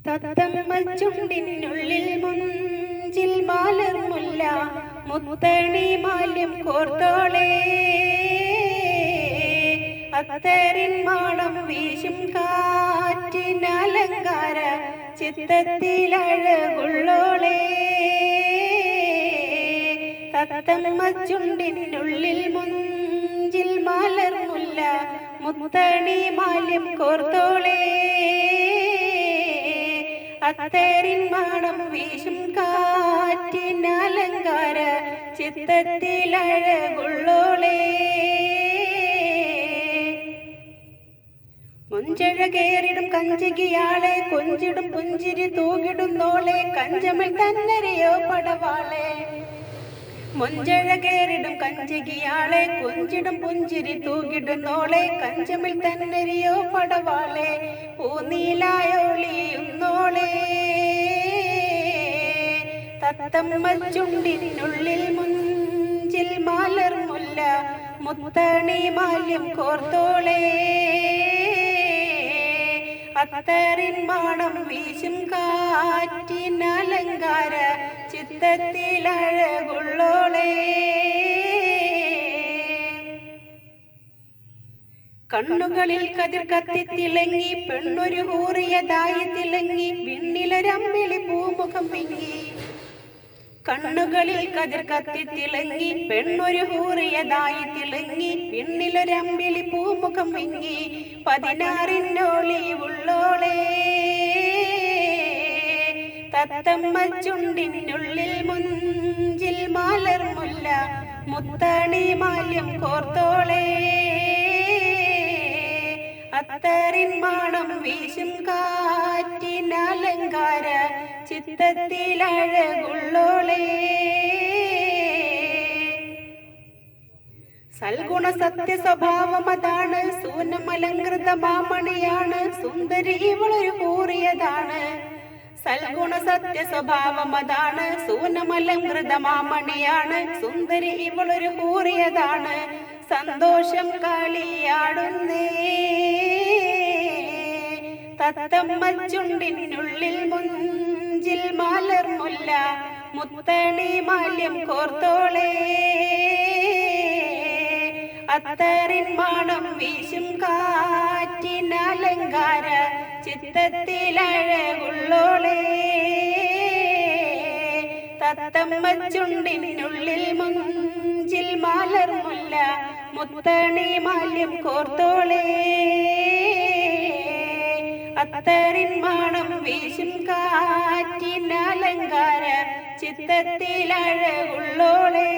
തത്തമ്മ ചുണ്ടിനുള്ളിൽ മുഞ്ചിൽ മാലർമുല്ല മുത്തണി മാല്യം കോർത്തോളേ അത്തരിൻ മാണം വീശും കാറ്റിനലങ്കാര ചിത്തത്തിലഴകുള്ളോളേ തത്തമ്മ ചുണ്ടിനുള്ളിൽ മുഞ്ചിൽ മാലർമുല്ല മുത്തണി മാല്യം കോർത്തോളേ അത്തരിൻ മാണം വീശും കാറ്റിനലങ്കാര ചിത്തത്തിലഴകുള്ളോളേ മുഞ്ചഴകേറിടും കഞ്ചികിയാളെ കൊഞ്ചിടും പുഞ്ചിരി തൂകിടുന്നോളെ കഞ്ചമിൽ തന്നരയോ പടവാളെ മുഞ്ചഴകേറിടും കഞ്ചികിയാളെ കൊഞ്ചിടും പുഞ്ചിരി തൂകിടുന്നോളെ കഞ്ചമിൽ തന്നരിയോ പടവാളെ പൂനീലായൊളിയുന്നോളെ തത്തമ്മ ചുണ്ടിനുള്ളിൽ മുഞ്ചിൽ മാലർമുല്ല മുത്തണി മാല്യം കോർത്തോളേ അത്തറിൻ മാണം വീശും കാറ്റിനലങ്കാര ചിത്തത്തിലഴകുള്ളോളേ കണ്ണുകളിൽ കതിർ കത്തിത്തിളങ്ങി പെണ്ണൊരു ഹൂറിയതായി തിളങ്ങി വിണ്ണിലൊരമ്പിളി പൂമുഖം പിങ്ങി കണ്ണുകളിൽ കതിർ കത്തിത്തിളങ്ങി പെണ്ണൊരു ഹൂറിയതായി തിളങ്ങി വിണ്ണിലൊരമ്പിളി പൂമുഖം പിങ്ങി 16 ഉള്ളോളേ തത്തമ്മ ചുണ്ടിനുള്ളിൽ മുഞ്ചിൽ മാലർമുല്ല മുത്തണി മാല്യം കോർത്തോളേ അത്തറിൻ മാണം വീശും കാറ്റിനലങ്കാര ചിത്തത്തിലഴകുള്ളോളേ സൽഗുണ സത്യ സ്വഭാവമതാണ് സൂനമലങ്കൃത മാമണിയാണ് സുന്ദരി ഇവളൊരു കൂറിയതാണ് സൽഗുണ സത്യ സ്വഭാവമതാണ് സൂനമലങ്കൃത മാമണിയാണ് സുന്ദരി ഇവളൊരു കൂറിയതാണ് സന്തോഷം കളിയാടുന്നേ തത്തമ്മ ചുണ്ടിനുള്ളിൽ മുഞ്ചിൽ മാലർമുല്ല മുത്തണി മാല്യം കോർത്തോളേ അത്തറിൻ മാണം വീശും കാറ്റിനലങ്കാര ചിത്തത്തിലഴകുള്ളോളേ തത്തമ്മ ചുണ്ടിനുള്ളിൽ മുഞ്ചിൽ മാലർമുല്ല മുത്തണി മാല്യം കോർത്തോളേ അത്തറിൻ മാണം വീശും കാറ്റിനലങ്കാര ചിത്തത്തിലഴകുള്ളോളേ